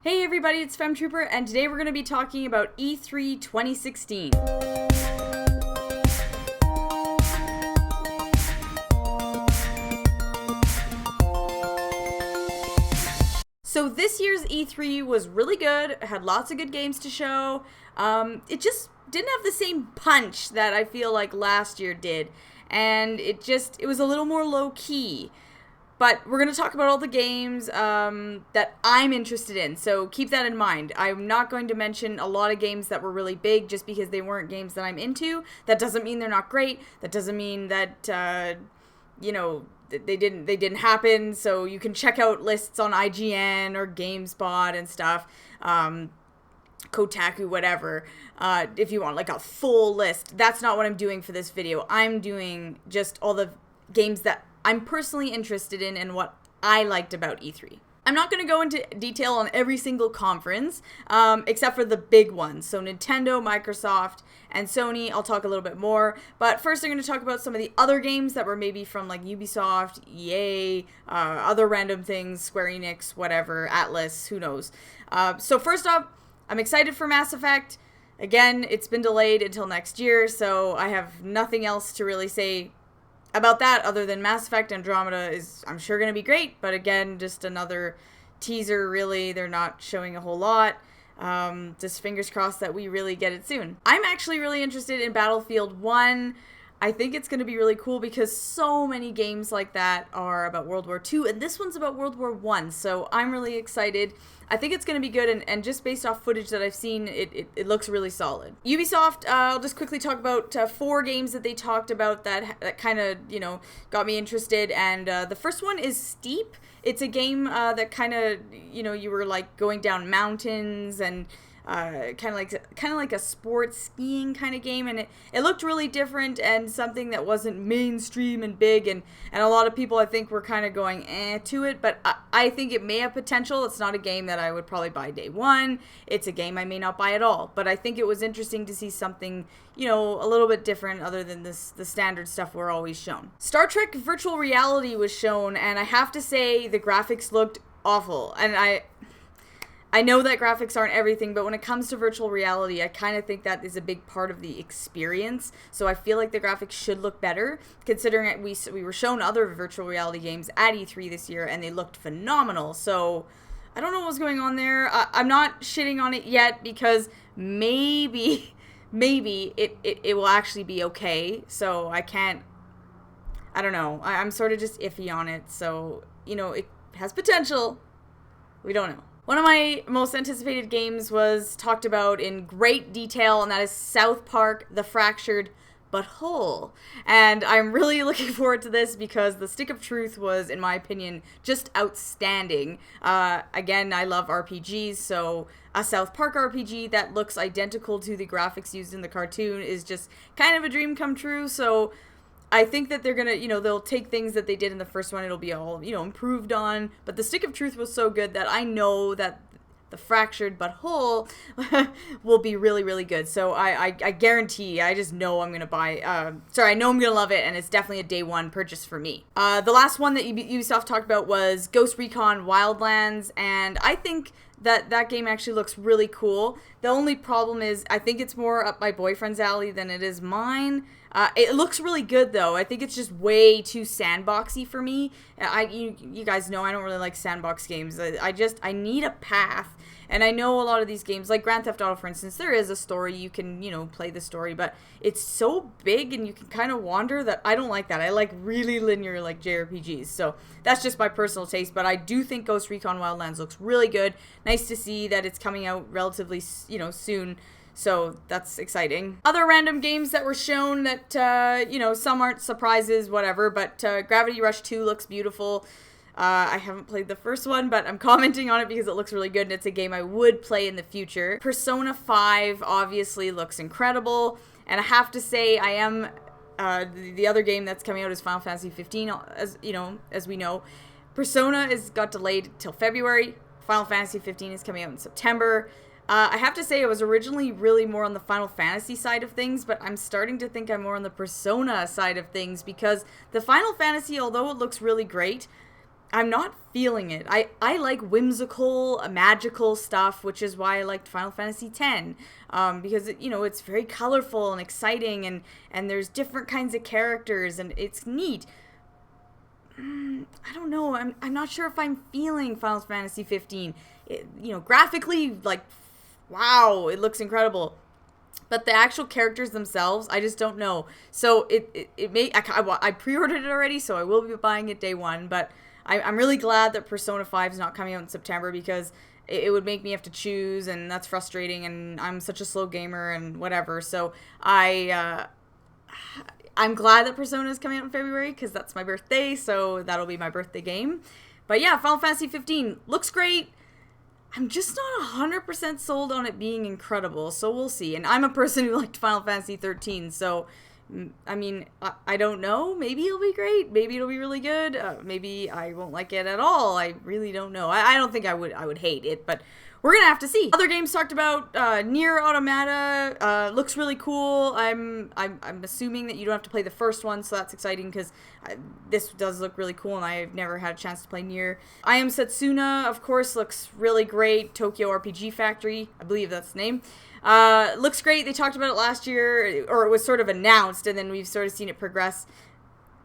Hey everybody, it's Femtrooper, and today we're going to be talking about E3 2016. So this year's E3 was really good, it had lots of good games to show. It just didn't have the same punch that I feel like last year did, and it was a little more low-key. But we're going to talk about all the games that I'm interested in, so keep that in mind. I'm not going to mention a lot of games that were really big just because they weren't games that I'm into. That doesn't mean they're not great. That doesn't mean that, they didn't happen. So you can check out lists on IGN or GameSpot and stuff, Kotaku, whatever, if you want like a full list. That's not what I'm doing for this video. I'm doing just all the games that I'm personally interested in and what I liked about E3. I'm not going to go into detail on every single conference, except for the big ones. So Nintendo, Microsoft, and Sony, I'll talk a little bit more. But first I'm going to talk about some of the other games that were maybe from like Ubisoft, EA, other random things, Square Enix, whatever, Atlas, who knows. So first up, I'm excited for Mass Effect. Again, it's been delayed until next year, so I have nothing else to really say about that other than Mass Effect Andromeda is, I'm sure, going to be great, but again, just another teaser, really. They're not showing a whole lot. Just fingers crossed that we really get it soon. I'm actually really interested in Battlefield 1. I think it's going to be really cool because so many games like that are about World War II, and this one's about World War I, so I'm really excited. I think it's going to be good, and just based off footage that I've seen, it looks really solid. Ubisoft, I'll just quickly talk about 4 games that they talked about that kind of, got me interested, and the first one is Steep. It's a game that kind of, you were like going down mountains and kind of like a sports skiing kind of game, and it looked really different and something that wasn't mainstream and big, and a lot of people I think were kind of going to it, but I think it may have potential. It's not a game that I would probably buy day one. It's a game I may not buy at all, but I think it was interesting to see something, a little bit different other than the standard stuff we're always shown. Star Trek Virtual Reality was shown, and I have to say the graphics looked awful, and I know that graphics aren't everything, but when it comes to virtual reality, I kind of think that is a big part of the experience. So I feel like the graphics should look better, considering we were shown other virtual reality games at E3 this year, and they looked phenomenal. So I don't know what was going on there. I'm not shitting on it yet because maybe it will actually be okay. So I don't know. I'm sort of just iffy on it. So, it has potential. We don't know. One of my most anticipated games was talked about in great detail, and that is South Park: The Fractured Butthole. And I'm really looking forward to this because the Stick of Truth was, in my opinion, just outstanding. Again, I love RPGs, so a South Park RPG that looks identical to the graphics used in the cartoon is just kind of a dream come true, so I think that they're gonna, they'll take things that they did in the first one, it'll be all, improved on, but the Stick of Truth was so good that I know that the Fractured Butthole will be really, really good, so I guarantee, I just know I'm gonna buy, I know I'm gonna love it, and it's definitely a day one purchase for me. The last one that Ubisoft talked about was Ghost Recon Wildlands, and I think that game actually looks really cool. The only problem is, I think it's more up my boyfriend's alley than it is mine. It looks really good though. I think it's just way too sandboxy for me. You guys know I don't really like sandbox games. I need a path. And I know a lot of these games, like Grand Theft Auto, for instance, there is a story. You can, play the story, but it's so big and you can kind of wander that I don't like that. I like really linear, like JRPGs. So that's just my personal taste, but I do think Ghost Recon Wildlands looks really good. Nice to see that it's coming out relatively, soon. So that's exciting. Other random games that were shown that, some aren't surprises, whatever, but Gravity Rush 2 looks beautiful. I haven't played the first one, but I'm commenting on it because it looks really good and it's a game I would play in the future. Persona 5 obviously looks incredible, and I have to say I am, the other game that's coming out is Final Fantasy 15, as we know. Persona got delayed till February. Final Fantasy 15 is coming out in September. I have to say I was originally really more on the Final Fantasy side of things, but I'm starting to think I'm more on the Persona side of things because the Final Fantasy, although it looks really great, I'm not feeling it. I like whimsical, magical stuff, which is why I liked Final Fantasy X, because it's very colorful and exciting, and there's different kinds of characters, and it's neat. I don't know. I'm not sure if I'm feeling Final Fantasy 15. Graphically, like, wow, it looks incredible. But the actual characters themselves, I just don't know. So I pre-ordered it already, so I will be buying it day one. But I'm really glad that Persona 5 is not coming out in September, because it would make me have to choose, and that's frustrating, and I'm such a slow gamer and whatever. So I'm glad that Persona is coming out in February, because that's my birthday, so that'll be my birthday game. But yeah, Final Fantasy 15 looks great. I'm just not 100% sold on it being incredible, so we'll see. And I'm a person who liked Final Fantasy 13, so, I mean, I don't know. Maybe it'll be great. Maybe it'll be really good. Maybe I won't like it at all. I really don't know. I don't think I would hate it, but we're gonna have to see. Other games talked about, Nier Automata, looks really cool. I'm assuming that you don't have to play the first one, so that's exciting, because this does look really cool, and I've never had a chance to play Nier. I Am Setsuna, of course, looks really great. Tokyo RPG Factory, I believe that's the name. Looks great. They talked about it last year, or it was sort of announced, and then we've sort of seen it progress.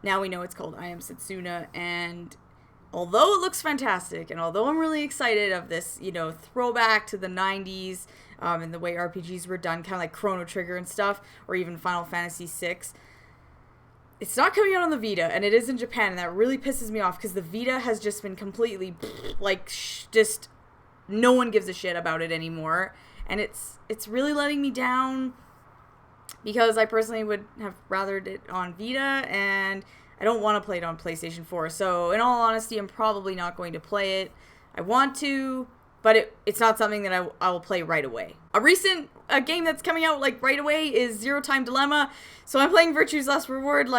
Now we know it's called I Am Setsuna, and although it looks fantastic, and although I'm really excited of this, throwback to the 90s, and the way RPGs were done, kind of like Chrono Trigger and stuff, or even Final Fantasy VI, it's not coming out on the Vita, and it is in Japan, and that really pisses me off, because the Vita has just been completely, just no one gives a shit about it anymore, and it's really letting me down, because I personally would have rathered it on Vita, and I don't want to play it on PlayStation 4, so in all honesty, I'm probably not going to play it. I want to, but it's not something that I will play right away. A game that's coming out, right away is Zero Time Dilemma, so I'm playing Virtue's Last Reward,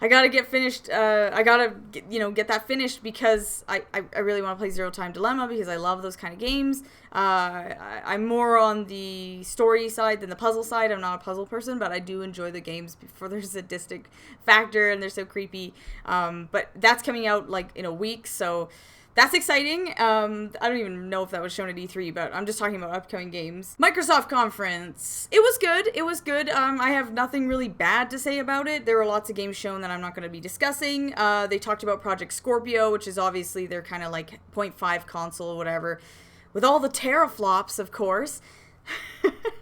I gotta get finished, get that finished, because I really want to play Zero Time Dilemma, because I love those kind of games. I'm more on the story side than the puzzle side. I'm not a puzzle person, but I do enjoy the games for their sadistic factor, and they're so creepy. But that's coming out, in a week, so that's exciting. I don't even know if that was shown at E3, but I'm just talking about upcoming games. Microsoft conference. It was good. I have nothing really bad to say about it. There were lots of games shown that I'm not going to be discussing. They talked about Project Scorpio, which is obviously their kind of 0.5 console or whatever, with all the teraflops, of course.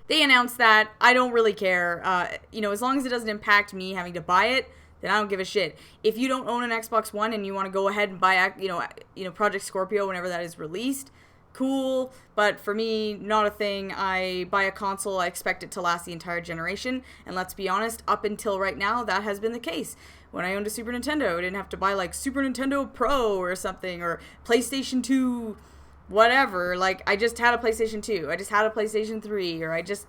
They announced that. I don't really care. As long as it doesn't impact me having to buy it, then I don't give a shit. If you don't own an Xbox One and you want to go ahead and buy, Project Scorpio whenever that is released, cool. But for me, not a thing. I buy a console, I expect it to last the entire generation. And let's be honest, up until right now, that has been the case. When I owned a Super Nintendo, I didn't have to buy Super Nintendo Pro or something, or PlayStation 2, whatever. I just had a PlayStation 2. I just had a PlayStation 3. Or I just,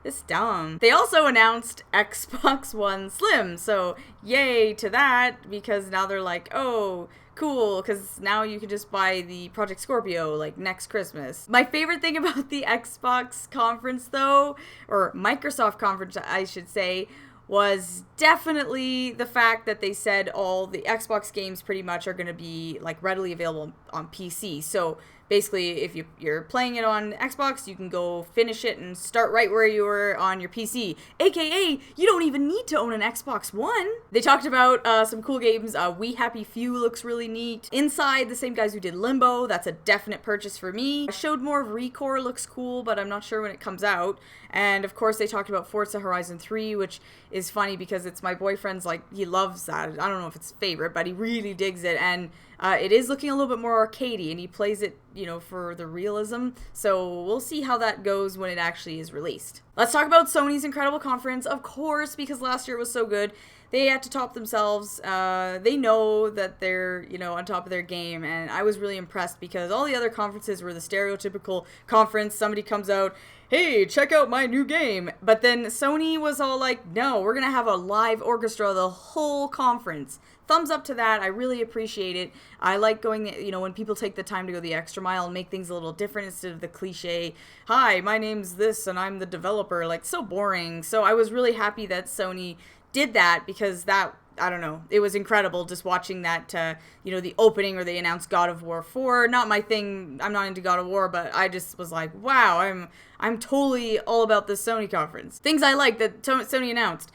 it's dumb. They also announced Xbox One Slim. So, yay to that. Because now they're oh, cool. Because now you can just buy the Project Scorpio, next Christmas. My favorite thing about the Xbox conference, though, or Microsoft conference, I should say, was definitely the fact that they said all the Xbox games pretty much are going to be readily available on PC. So basically, if you're playing it on Xbox, you can go finish it and start right where you were on your PC. AKA, you don't even need to own an Xbox One. They talked about some cool games. We Happy Few looks really neat. Inside, the same guys who did Limbo, that's a definite purchase for me. I showed more of Recore, looks cool, but I'm not sure when it comes out. And of course, they talked about Forza Horizon 3, which is funny because it's my boyfriend's, he loves that. I don't know if it's favorite, but he really digs it. And it is looking a little bit more arcadey, and he plays it, for the realism. So we'll see how that goes when it actually is released. Let's talk about Sony's incredible conference, of course, because last year was so good. They had to top themselves. They know that they're, on top of their game, and I was really impressed because all the other conferences were the stereotypical conference. Somebody comes out, hey, check out my new game. But then Sony was all no, we're going to have a live orchestra the whole conference. Thumbs up to that. I really appreciate it. I like going, when people take the time to go the extra mile and make things a little different instead of the cliche, hi, my name's this and I'm the developer. So boring. So I was really happy that Sony did that because that I don't know. It was incredible just watching that, the opening where they announced God of War 4. Not my thing. I'm not into God of War, but I just was like, wow, I'm totally all about this Sony conference. Things I like that Sony announced.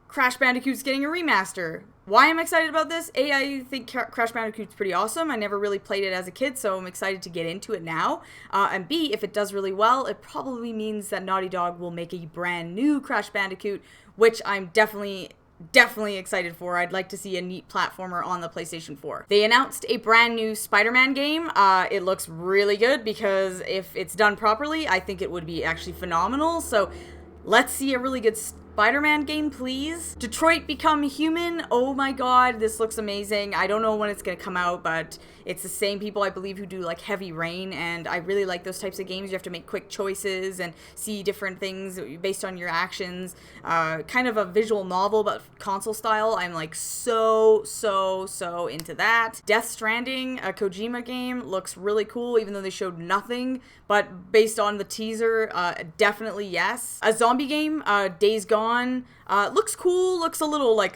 Crash Bandicoot's getting a remaster. Why I'm excited about this? A, I think Crash Bandicoot's pretty awesome. I never really played it as a kid, so I'm excited to get into it now. And B, if it does really well, it probably means that Naughty Dog will make a brand new Crash Bandicoot, which I'm definitely excited for. I'd like to see a neat platformer on the PlayStation 4. They announced a brand new Spider-Man game. It looks really good because if it's done properly, I think it would be actually phenomenal. So let's see a really good Spider-Man game, please. Detroit Become Human. Oh my god, this looks amazing. I don't know when it's gonna come out, but it's the same people, I believe, who do like Heavy Rain, and I really like those types of games. You have to make quick choices and see different things based on your actions. Kind of a visual novel, but console style. I'm like so into that. Death Stranding, a Kojima game, looks really cool, even though they showed nothing, but based on the teaser, definitely yes. A zombie game, Days Gone, looks cool, looks a little like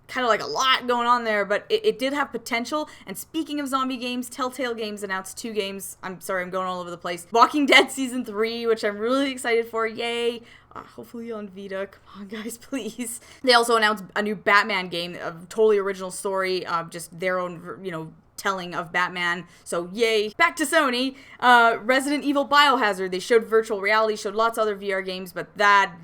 kind of like a lot going on there, but it did have potential. And speaking of zombie games, Telltale Games announced 2 games. I'm sorry, I'm going all over the place. Walking Dead Season 3, which I'm really excited for. Yay. Hopefully on Vita. Come on, guys, please. They also announced a new Batman game, a totally original story, just their own, telling of Batman. So yay. Back to Sony. Resident Evil Biohazard. They showed virtual reality, showed lots of other VR games, but that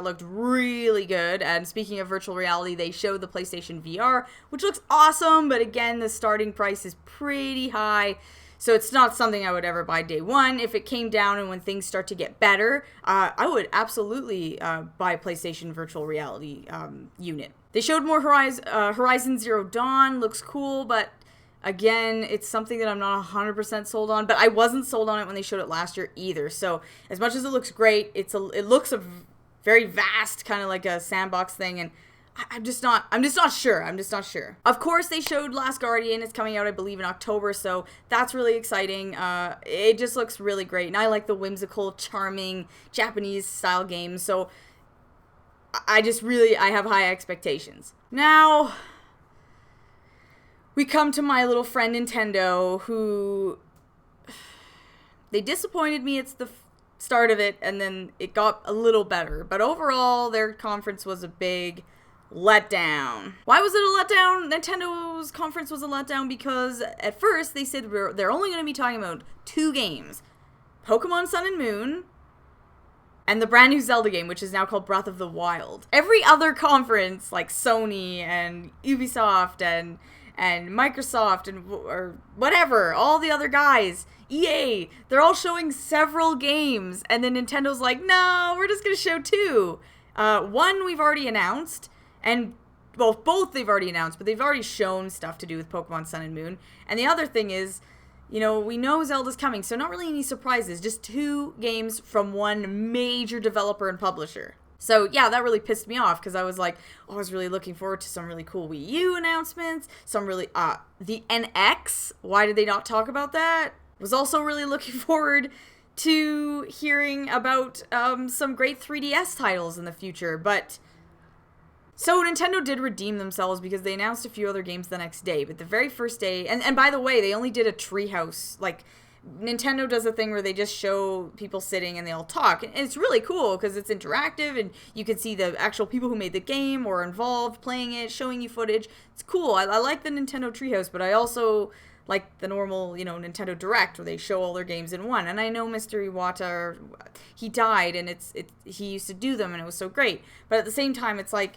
looked really good. And speaking of virtual reality, they showed the PlayStation VR, which looks awesome, but again, the starting price is pretty high. So it's not something I would ever buy day one. If it came down and when things start to get better, I would absolutely buy a PlayStation virtual reality unit. They showed more Horizon Zero Dawn. Looks cool, but again, it's something that I'm not 100% sold on, but I wasn't sold on it when they showed it last year either. So as much as it looks great, it looks a very vast, kind of like a sandbox thing, and I'm just not sure. Of course, they showed Last Guardian. It's coming out, I believe, in October, so that's really exciting. It just looks really great, and I like the whimsical, charming, Japanese-style games, so I have high expectations. Now, we come to my little friend Nintendo, who they disappointed me at the start of it, and then it got a little better. But overall, their conference was a big letdown. Why was it a letdown? Nintendo's conference was a letdown because at first they said they're only going to be talking about 2 games. Pokemon Sun and Moon and the brand new Zelda game, which is now called Breath of the Wild. Every other conference, like Sony and Ubisoft and Microsoft or whatever, all the other guys, EA, they're all showing several games, and then Nintendo's like, no, we're just gonna show 2. One we've already announced, and well, both they've already announced, but they've already shown stuff to do with Pokemon Sun and Moon. And the other thing is, we know Zelda's coming, so not really any surprises, just 2 games from one major developer and publisher. So yeah, that really pissed me off because I was like, I was really looking forward to some really cool Wii U announcements, the NX, why did they not talk about that? Was also really looking forward to hearing about some great 3DS titles in the future, but so Nintendo did redeem themselves because they announced a few other games the next day, but the very first day, and by the way, they only did a treehouse, like, Nintendo does a thing where they just show people sitting and they all talk, and it's really cool because it's interactive and you can see the actual people who made the game or involved playing it, showing you footage. It's cool. I like the Nintendo treehouse, but I also like the normal, Nintendo Direct where they show all their games in one. And I know Mr. Iwata, he died, and he used to do them and it was so great. But at the same time, it's like,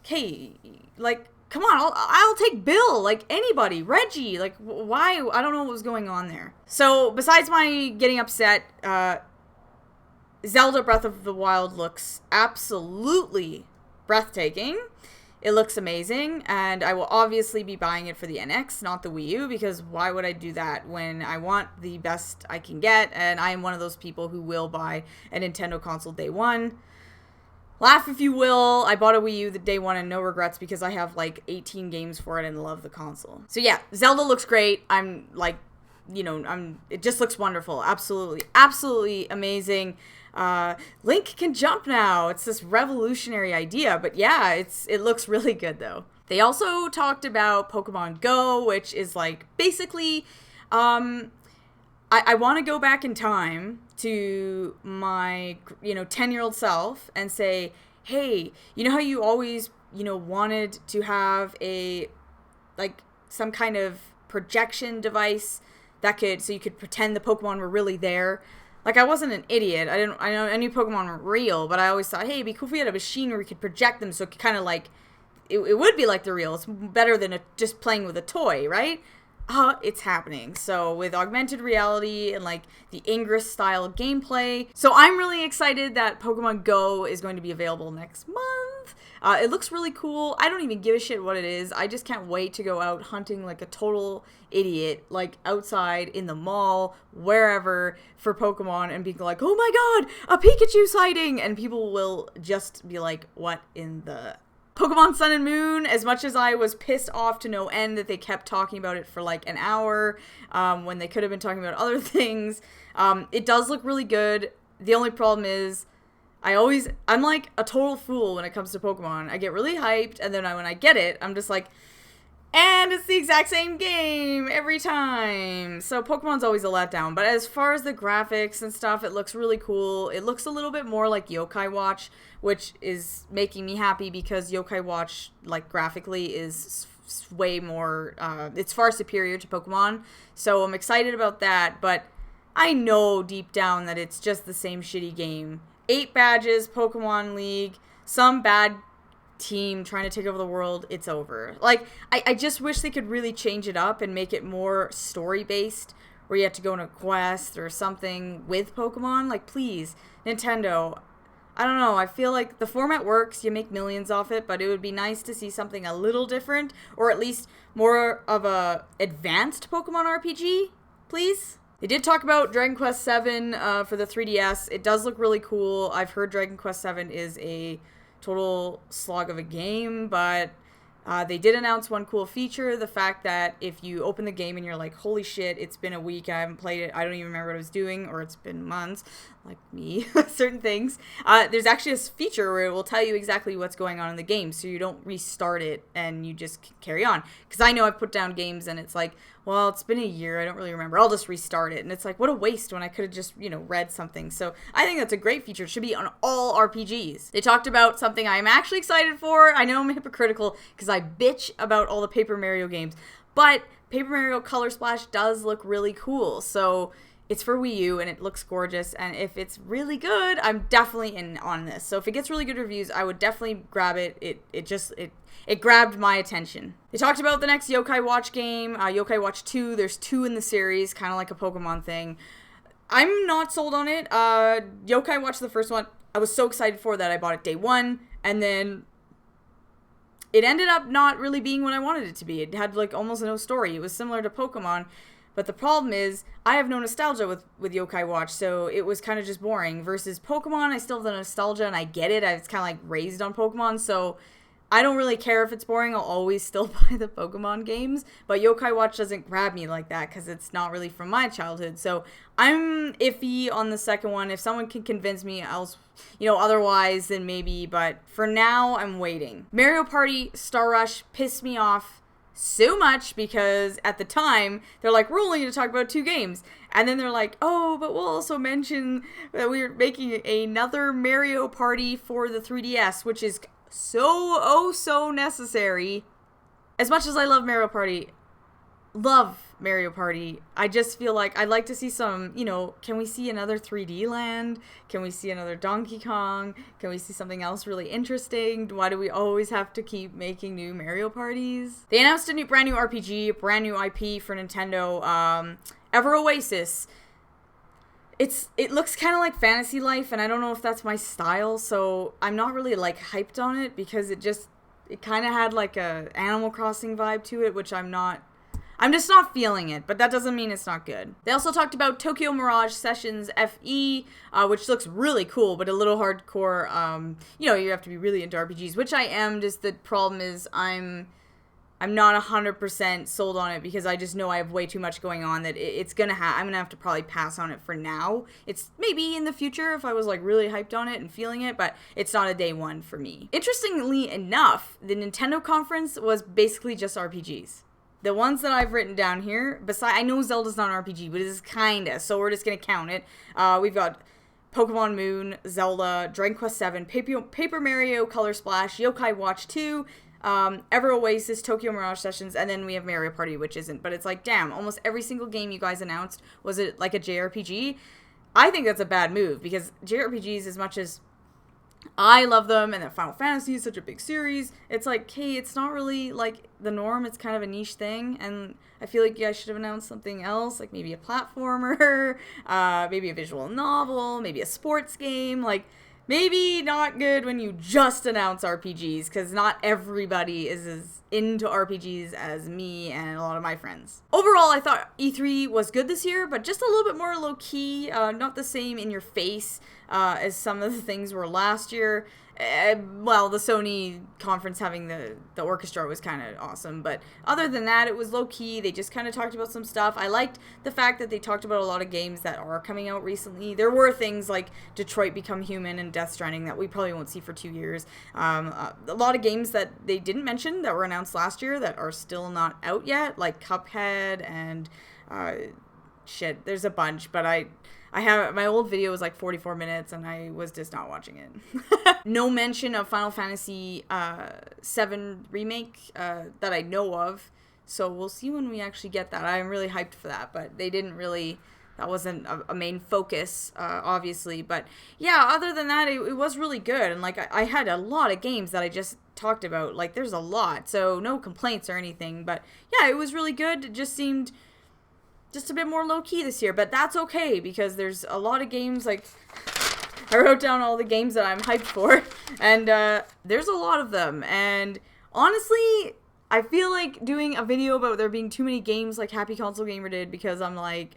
hey, like, come on, I'll take Bill, like anybody, Reggie, like why? I don't know what was going on there. So besides my getting upset, Zelda Breath of the Wild looks absolutely breathtaking. It looks amazing, and I will obviously be buying it for the NX, not the Wii U, because why would I do that when I want the best I can get, and I am one of those people who will buy a Nintendo console day one. Laugh if you will, I bought a Wii U the day one and no regrets because I have like 18 games for it and love the console. So yeah, Zelda looks great. I'm like it just looks wonderful. Absolutely amazing. Link can jump now. It's this revolutionary idea, but yeah, it looks really good though. They also talked about Pokemon Go, which is like basically, I want to go back in time to my 10-year-old self and say, hey, you know how you always wanted to have a some kind of projection device so you could pretend the Pokemon were really there. Like, I wasn't an idiot. I knew Pokemon were real, but I always thought, hey, it'd be cool if we had a machine where we could project them so it could kind of like, it would be like the real. It's better than just playing with a toy, right? It's happening. So with augmented reality and like the Ingress style gameplay. So I'm really excited that Pokemon Go is going to be available next month. It looks really cool. I don't even give a shit what it is. I just can't wait to go out hunting like a total idiot, like outside in the mall, wherever, for Pokemon and being like, oh my god, a Pikachu sighting! And people will just be like, what in the... Pokemon Sun and Moon, as much as I was pissed off to no end that they kept talking about it for like an hour, when they could have been talking about other things, it does look really good. The only problem is, I'm like a total fool when it comes to Pokemon. I get really hyped, and then when I get it, I'm just like, and it's the exact same game every time. So Pokemon's always a letdown. But as far as the graphics and stuff, it looks really cool. It looks a little bit more like Yokai Watch, which is making me happy because Yokai Watch, like, graphically is way more, it's far superior to Pokemon. So I'm excited about that, but I know deep down that it's just the same shitty game. 8 badges, Pokemon League, some bad team trying to take over the world, it's over. Like, I just wish they could really change it up and make it more story-based, where you have to go on a quest or something with Pokemon. Like, please, Nintendo, I don't know, I feel like the format works, you make millions off it, but it would be nice to see something a little different, or at least more of a advanced Pokemon RPG, please. They did talk about Dragon Quest VII for the 3DS. It does look really cool. I've heard Dragon Quest VII is a total slog of a game, but they did announce one cool feature, the fact that if you open the game and you're like, holy shit, it's been a week, I haven't played it, I don't even remember what I was doing, or it's been months, like me, certain things, there's actually this feature where it will tell you exactly what's going on in the game, so you don't restart it and you just carry on. Because I know I've put down games and it's like, well, it's been a year, I don't really remember, I'll just restart it. And it's like, what a waste when I could have just, read something. So I think that's a great feature. It should be on all RPGs. They talked about something I'm actually excited for. I know I'm hypocritical because I bitch about all the Paper Mario games, but Paper Mario Color Splash does look really cool. So it's for Wii U and it looks gorgeous, and if it's really good, I'm definitely in on this. So if it gets really good reviews, I would definitely grab it. It grabbed my attention. They talked about the next Yokai Watch game, Yokai Watch 2. There's 2 in the series, kind of like a Pokemon thing. I'm not sold on it. Yokai Watch, the first one, I was so excited for that I bought it day one, and then it ended up not really being what I wanted it to be. It had like almost no story. It was similar to Pokemon, but the problem is I have no nostalgia with Yokai Watch, so it was kind of just boring. Versus Pokemon, I still have the nostalgia and I get it. I was kind of like raised on Pokemon, so I don't really care if it's boring. I'll always still buy the Pokemon games, but Yokai Watch doesn't grab me like that because it's not really from my childhood. So I'm iffy on the second one. If someone can convince me else, otherwise, then maybe. But for now, I'm waiting. Mario Party Star Rush pissed me off so much because at the time, they're like, we're only going to talk about 2 games. And then they're like, oh, but we'll also mention that we're making another Mario Party for the 3DS, which is so necessary. As much as I love Mario Party, I just feel like I'd like to see some, can we see another 3D land? Can we see another Donkey Kong? Can we see something else really interesting? Why do we always have to keep making new Mario Parties? They announced a brand new RPG, brand new IP for Nintendo, Ever Oasis. It looks kind of like Fantasy Life, and I don't know if that's my style, so I'm not really, like, hyped on it, because it kind of had, like, a Animal Crossing vibe to it, which I'm just not feeling it, but that doesn't mean it's not good. They also talked about Tokyo Mirage Sessions FE, which looks really cool, but a little hardcore. You have to be really into RPGs, which I am, just the problem is I'm I'm not 100% sold on it because I just know I have way too much going on that it's gonna I'm gonna have to probably pass on it for now. It's maybe in the future if I was like really hyped on it and feeling it, but it's not a day one for me. Interestingly enough, the Nintendo conference was basically just RPGs. The ones that I've written down here, I know Zelda's not an RPG, but it is kinda, so we're just gonna count it. We've got Pokemon Moon, Zelda, Dragon Quest VII, Paper Mario, Color Splash, Yokai Watch 2, Ever Oasis, Tokyo Mirage Sessions, and then we have Mario Party, which isn't. But it's like, damn, almost every single game you guys announced was it like a JRPG. I think that's a bad move because JRPGs, as much as I love them and that Final Fantasy is such a big series, it's like, hey, it's not really like the norm. It's kind of a niche thing, and I feel like you guys should have announced something else, like maybe a platformer, maybe a visual novel, maybe a sports game, like maybe not good when you just announce RPGs, because not everybody is as into RPGs as me and a lot of my friends. Overall, I thought E3 was good this year, but just a little bit more low-key, not the same in your face as some of the things were last year. Well, the Sony conference having the orchestra was kind of awesome, but other than that, it was low-key. They just kind of talked about some stuff. I liked the fact that they talked about a lot of games that are coming out recently. There were things like Detroit Become Human and Death Stranding that we probably won't see for 2 years. A lot of games that they didn't mention that were announced last year that are still not out yet, like Cuphead and shit, there's a bunch, but I have, my old video was like 44 minutes and I was just not watching it. No mention of Final Fantasy VII Remake that I know of, so we'll see when we actually get that. I'm really hyped for that, but they didn't really, that wasn't a main focus, obviously. But yeah, other than that, it was really good. And like, I had a lot of games that I just talked about. Like, there's a lot, so no complaints or anything. But yeah, it was really good. It just seemed just a bit more low-key this year, but that's okay because there's a lot of games. Like, I wrote down all the games that I'm hyped for, and there's a lot of them. And honestly, I feel like doing a video about there being too many games like Happy Console Gamer did, because I'm like,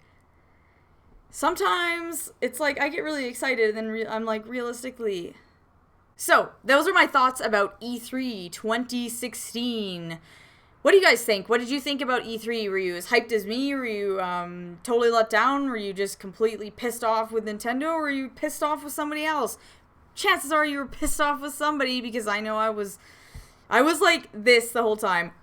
sometimes it's like I get really excited and then I'm like, realistically. So those are my thoughts about E3 2016. What do you guys think? What did you think about E3? Were you as hyped as me? Were you totally let down? Were you just completely pissed off with Nintendo? Or were you pissed off with somebody else? Chances are you were pissed off with somebody, because I know I was like this the whole time.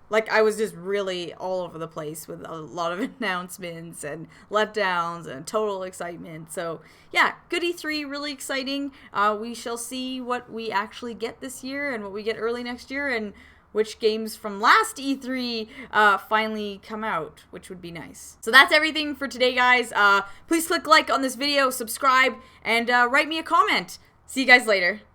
Like, I was just really all over the place with a lot of announcements and letdowns and total excitement. So, yeah, good E3, really exciting. We shall see what we actually get this year and what we get early next year and which games from last E3 finally come out, which would be nice. So that's everything for today, guys. Please click like on this video, subscribe, and write me a comment. See you guys later.